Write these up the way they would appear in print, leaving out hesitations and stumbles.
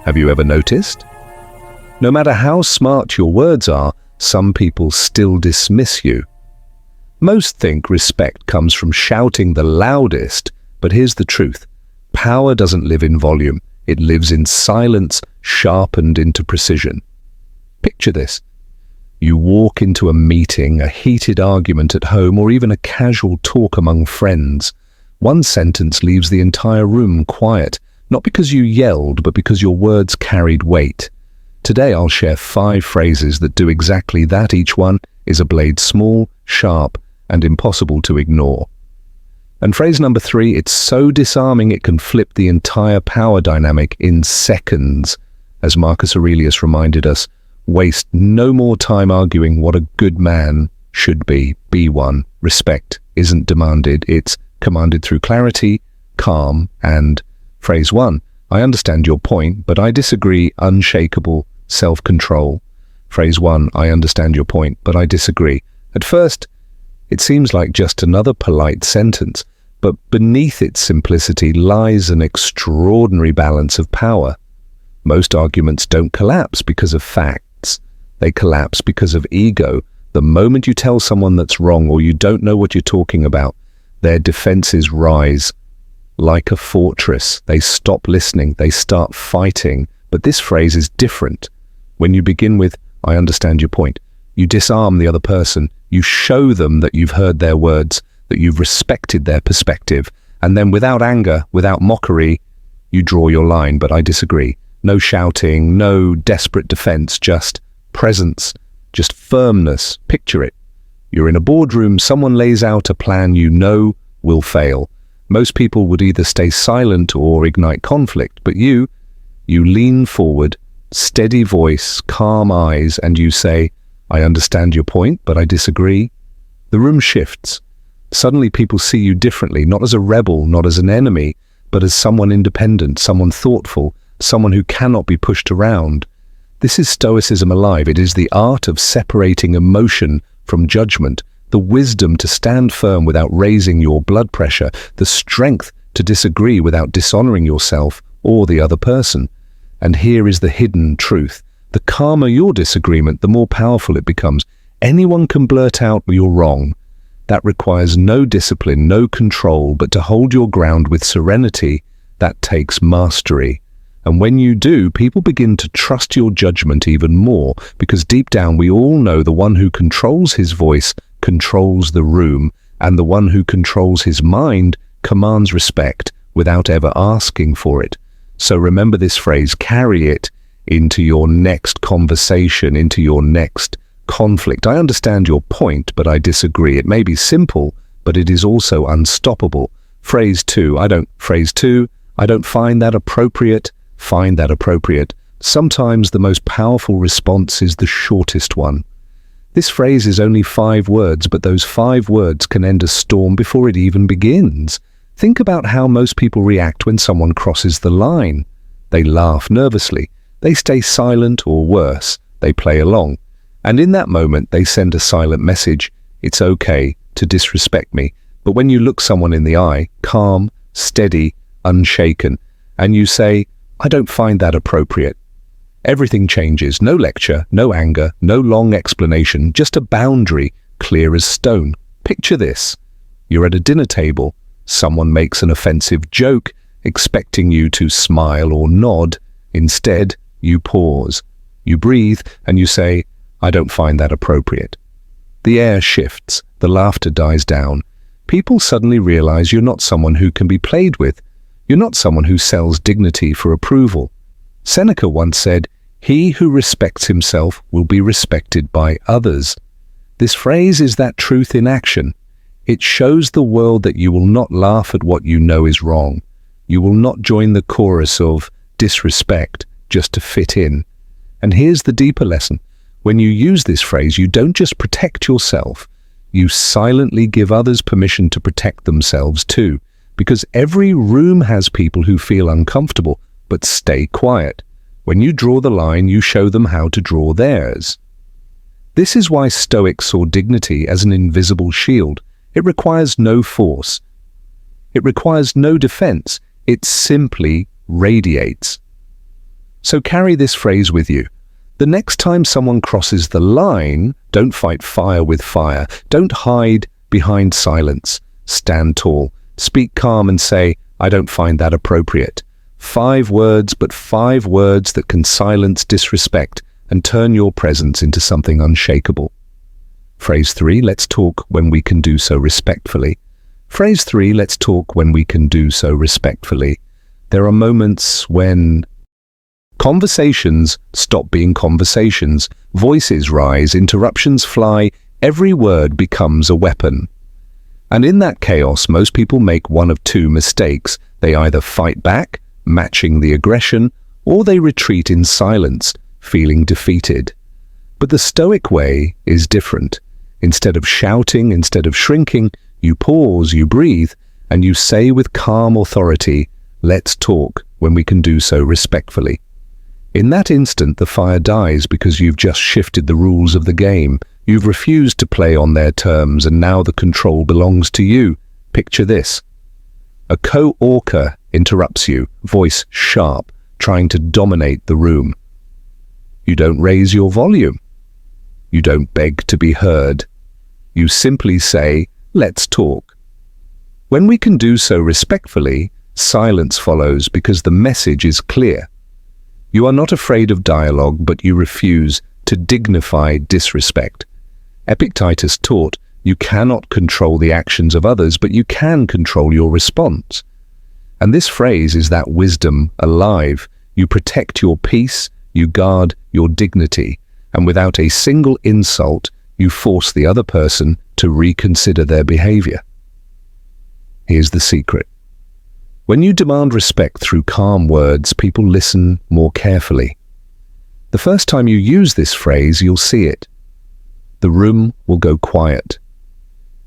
Have you ever noticed? No matter how smart your words are, some people still dismiss you. Most think respect comes from shouting the loudest, but here's the truth. Power doesn't live in volume. It lives in silence, sharpened into precision. Picture this. You walk into a meeting, a heated argument at home, or even a casual talk among friends. One sentence leaves the entire room quiet, not because you yelled, but because your words carried weight. Today I'll share 5 phrases that do exactly that. Each one is a blade small, sharp, and impossible to ignore. And phrase number 3, it's so disarming it can flip the entire power dynamic in seconds. As Marcus Aurelius reminded us, waste no more time arguing what a good man should be. Be one. Respect isn't demanded, it's commanded through clarity, calm, and phrase 1, I understand your point, but I disagree. Unshakable self-control. Phrase 1, I understand your point, but I disagree. At first, it seems like just another polite sentence, but beneath its simplicity lies an extraordinary balance of power. Most arguments don't collapse because of facts. They collapse because of ego. The moment you tell someone that's wrong or you don't know what you're talking about, their defenses rise. Like a fortress, they stop listening, they start fighting. But this phrase is different. When you begin with, I understand your point, you disarm the other person, you show them that you've heard their words, that you've respected their perspective, and then without anger, without mockery, you draw your line, but I disagree. No shouting, no desperate defense, just presence, just firmness. Picture it. You're in a boardroom, someone lays out a plan you know will fail. Most people would either stay silent or ignite conflict, but you lean forward, steady voice, calm eyes, and you say, I understand your point, but I disagree. The room shifts. Suddenly people see you differently, not as a rebel, not as an enemy, but as someone independent, someone thoughtful, someone who cannot be pushed around. This is Stoicism alive. It is the art of separating emotion from judgment, the wisdom to stand firm without raising your blood pressure, the strength to disagree without dishonoring yourself or the other person. And here is the hidden truth. The calmer your disagreement, the more powerful it becomes. Anyone can blurt out, you're wrong. That requires no discipline, no control, but to hold your ground with serenity, that takes mastery. And when you do, people begin to trust your judgment even more, because deep down we all know the one who controls his voice controls the room, and the one who controls his mind commands respect without ever asking for it. So remember this phrase, carry it into your next conversation, into your next conflict. I understand your point, but I disagree. It may be simple, but it is also unstoppable. Phrase 2, I don't find that appropriate. Find that appropriate. Sometimes the most powerful response is the shortest one. This phrase is only 5 words, but those 5 words can end a storm before it even begins. Think about how most people react when someone crosses the line. They laugh nervously. They stay silent, or worse, they play along. And in that moment, they send a silent message. It's okay to disrespect me. But when you look someone in the eye, calm, steady, unshaken, and you say, I don't find that appropriate, everything changes. No lecture, no anger, no long explanation, just a boundary, clear as stone. Picture this. You're at a dinner table. Someone makes an offensive joke, expecting you to smile or nod. Instead, you pause. You breathe, and you say, I don't find that appropriate. The air shifts. The laughter dies down. People suddenly realize you're not someone who can be played with. You're not someone who sells dignity for approval. Seneca once said, he who respects himself will be respected by others. This phrase is that truth in action. It shows the world that you will not laugh at what you know is wrong. You will not join the chorus of disrespect just to fit in. And here's the deeper lesson. When you use this phrase, you don't just protect yourself. You silently give others permission to protect themselves too. Because every room has people who feel uncomfortable, but stay quiet. When you draw the line, you show them how to draw theirs. This is why Stoics saw dignity as an invisible shield. It requires no force. It requires no defense. It simply radiates. So carry this phrase with you. The next time someone crosses the line, don't fight fire with fire. Don't hide behind silence. Stand tall. Speak calm and say, I don't find that appropriate. 5 words, but 5 words that can silence disrespect and turn your presence into something unshakable. Phrase 3, let's talk when we can do so respectfully. Phrase 3, let's talk when we can do so respectfully. There are moments when conversations stop being conversations, voices rise, interruptions fly, every word becomes a weapon. And in that chaos, most people make one of 2 mistakes. They either fight back, matching the aggression, or they retreat in silence, feeling defeated. But the Stoic way is different. Instead of shouting, instead of shrinking, you pause, you breathe, and you say with calm authority, let's talk when we can do so respectfully. In that instant, the fire dies because you've just shifted the rules of the game. You've refused to play on their terms, and now the control belongs to you. Picture this. A co-orca interrupts you, voice sharp, trying to dominate the room. You don't raise your volume. You don't beg to be heard. You simply say, let's talk. When we can do so respectfully, silence follows because the message is clear. You are not afraid of dialogue, but you refuse to dignify disrespect. Epictetus taught, you cannot control the actions of others, but you can control your response. And this phrase is that wisdom alive. You protect your peace, you guard your dignity, and without a single insult, you force the other person to reconsider their behavior. Here's the secret. When you demand respect through calm words, people listen more carefully. The first time you use this phrase, you'll see it. The room will go quiet.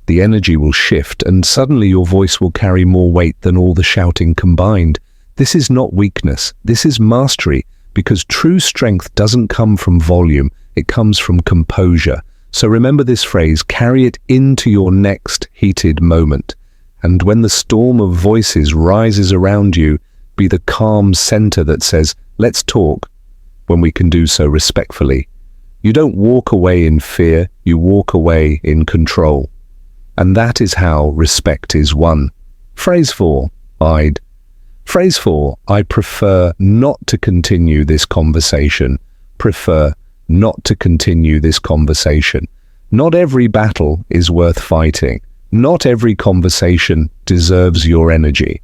The energy will shift, and suddenly your voice will carry more weight than all the shouting combined. This is not weakness, this is mastery, because true strength doesn't come from volume, it comes from composure. So remember this phrase, carry it into your next heated moment. And when the storm of voices rises around you, be the calm center that says, let's talk, when we can do so respectfully. You don't walk away in fear, you walk away in control. And that is how respect is won. Phrase 4, Phrase 4, I prefer not to continue this conversation. Prefer not to continue this conversation. Not every battle is worth fighting. Not every conversation deserves your energy.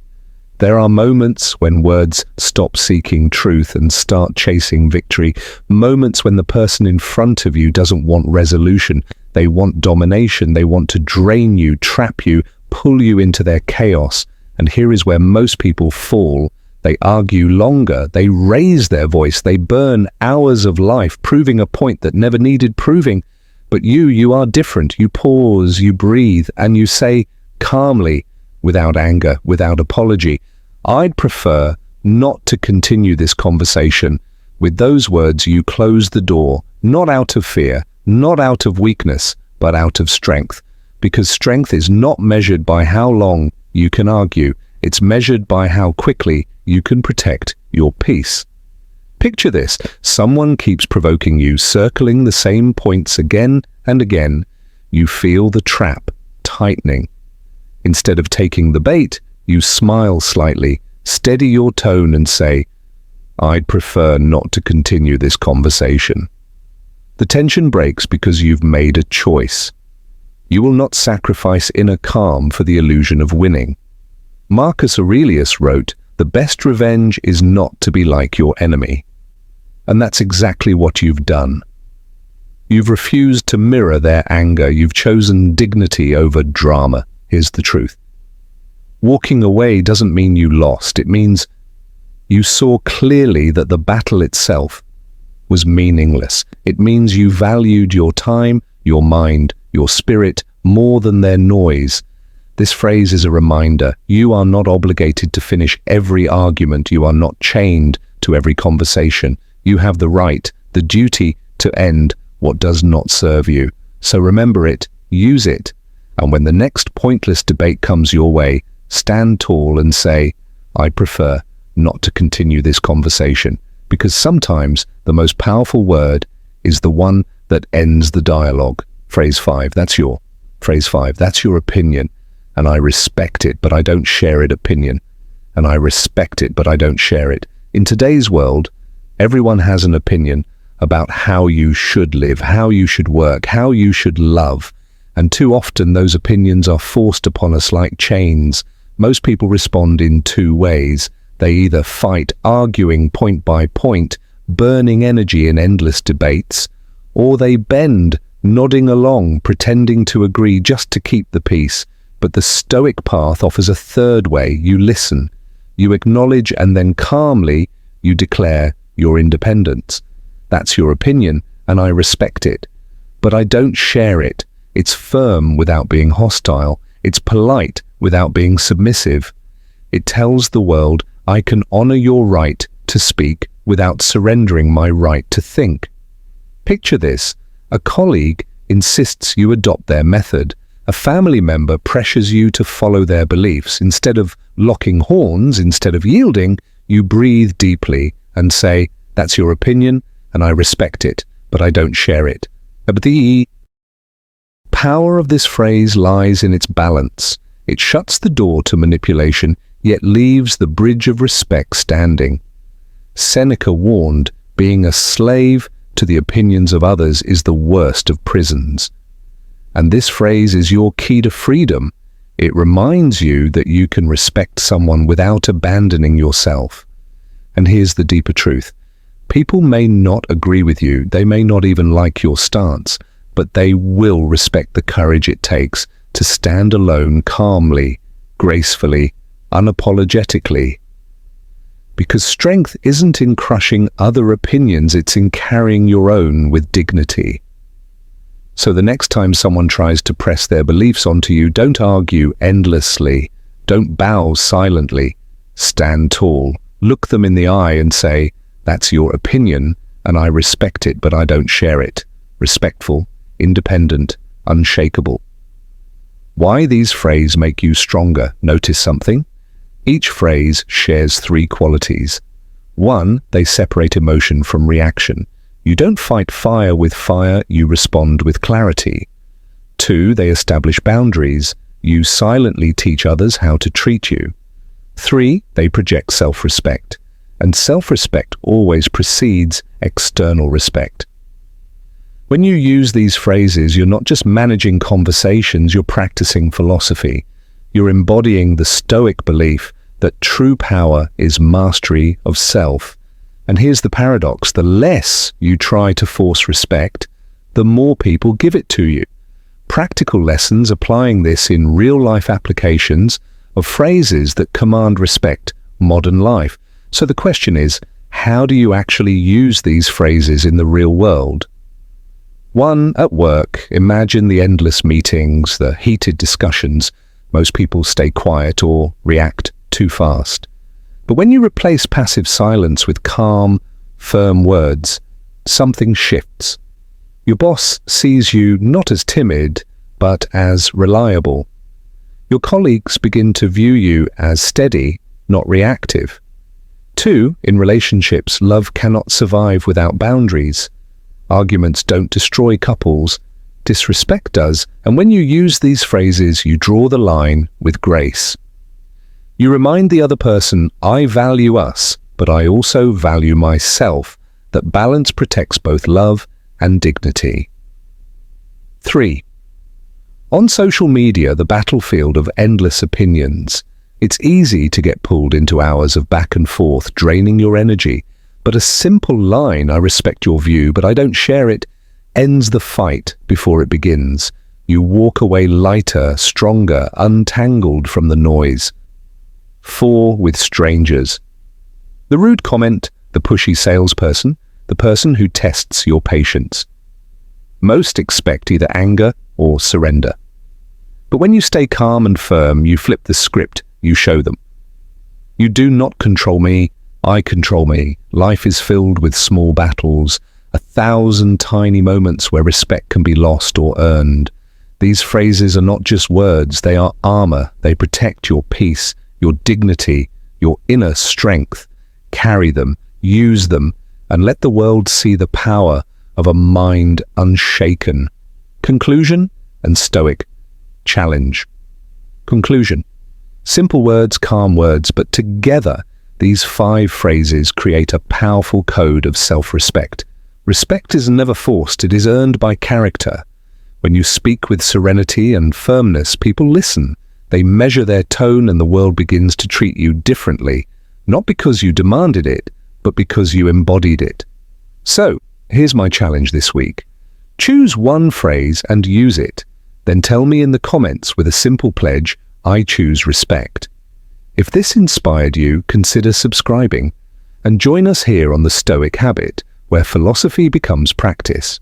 There are moments when words stop seeking truth and start chasing victory. Moments when the person in front of you doesn't want resolution. They want domination. They want to drain you, trap you, pull you into their chaos. And here is where most people fall. They argue longer. They raise their voice. They burn hours of life proving a point that never needed proving. But you are different. You pause, you breathe, and you say calmly, without anger, without apology, I'd prefer not to continue this conversation. With those words, you close the door, not out of fear, not out of weakness, but out of strength. Because strength is not measured by how long you can argue. It's measured by how quickly you can protect your peace. Picture this, someone keeps provoking you, circling the same points again and again. You feel the trap tightening. Instead of taking the bait, you smile slightly, steady your tone and say, I'd prefer not to continue this conversation. The tension breaks because you've made a choice. You will not sacrifice inner calm for the illusion of winning. Marcus Aurelius wrote, the best revenge is not to be like your enemy. And that's exactly what you've done. You've refused to mirror their anger. You've chosen dignity over drama. Here's the truth. Walking away doesn't mean you lost. It means you saw clearly that the battle itself was meaningless. It means you valued your time, your mind, your spirit more than their noise. This phrase is a reminder. You are not obligated to finish every argument. You are not chained to every conversation. You have the right, the duty to end what does not serve you. So remember it, use it, and when the next pointless debate comes your way, stand tall and say, I prefer not to continue this conversation. because sometimes the most powerful word is the one that ends the dialogue. Phrase 5, that's your opinion, and I respect it, but I don't share it opinion. And I respect it, but I don't share it. In today's world, everyone has an opinion about how you should live, how you should work, how you should love. And too often those opinions are forced upon us like chains. Most people respond in two ways. They either fight, arguing point by point, burning energy in endless debates, or they bend, nodding along, pretending to agree just to keep the peace. But the Stoic path offers a third way. You listen, you acknowledge, and then calmly you declare your independence. That's your opinion, and I respect it. But I don't share it. It's firm without being hostile. It's polite without being submissive. It tells the world, I can honor your right to speak without surrendering my right to think. Picture this. A colleague insists you adopt their method. A family member pressures you to follow their beliefs. Instead of locking horns, instead of yielding, you breathe deeply and say, that's your opinion, and I respect it, but I don't share it. But the power of this phrase lies in its balance. It shuts the door to manipulation, yet leaves the bridge of respect standing. Seneca warned, being a slave to the opinions of others is the worst of prisons. And this phrase is your key to freedom. It reminds you that you can respect someone without abandoning yourself. And here's the deeper truth. People may not agree with you, they may not even like your stance, but they will respect the courage it takes to stand alone calmly, gracefully, unapologetically. Because strength isn't in crushing other opinions, it's in carrying your own with dignity. So the next time someone tries to press their beliefs onto you, don't argue endlessly, don't bow silently, stand tall, look them in the eye and say, that's your opinion, and I respect it, but I don't share it. Respectful, independent, unshakable. Why these phrases make you stronger? Notice something? Each phrase shares three qualities. 1, they separate emotion from reaction. You don't fight fire with fire, you respond with clarity. 2, they establish boundaries. You silently teach others how to treat you. 3, they project self-respect. And self-respect always precedes external respect. When you use these phrases, you're not just managing conversations, you're practicing philosophy. You're embodying the Stoic belief that true power is mastery of self. And here's the paradox: the less you try to force respect, the more people give it to you. Practical lessons applying this in real-life applications of phrases that command respect, modern life. So the question is, how do you actually use these phrases in the real world? 1, at work, imagine the endless meetings, the heated discussions. Most people stay quiet or react too fast. But when you replace passive silence with calm, firm words, something shifts. Your boss sees you not as timid, but as reliable. Your colleagues begin to view you as steady, not reactive. 2, in relationships, love cannot survive without boundaries. Arguments don't destroy couples, disrespect does, and when you use these phrases, you draw the line with grace. You remind the other person, I value us, but I also value myself, that balance protects both love and dignity. 3. On social media, the battlefield of endless opinions, it's easy to get pulled into hours of back and forth, draining your energy. But a simple line, I respect your view, but I don't share it, ends the fight before it begins. You walk away lighter, stronger, untangled from the noise. 4, with strangers. The rude comment, the pushy salesperson, the person who tests your patience. Most expect either anger or surrender. But when you stay calm and firm, you flip the script, you show them. You do not control me, I control me. Life is filled with small battles, 1,000 tiny moments where respect can be lost or earned. These phrases are not just words, they are armor. They protect your peace, your dignity, your inner strength. Carry them, use them, and let the world see the power of a mind unshaken. Conclusion and Stoic challenge. Conclusion. Simple words, calm words, but together, these 5 phrases create a powerful code of self-respect. Respect is never forced, it is earned by character. When you speak with serenity and firmness, people listen. They measure their tone and the world begins to treat you differently, not because you demanded it, but because you embodied it. So, here's my challenge this week. Choose one phrase and use it. Then tell me in the comments with a simple pledge, I choose respect. If this inspired you, consider subscribing and join us here on the Stoic Habit, where philosophy becomes practice.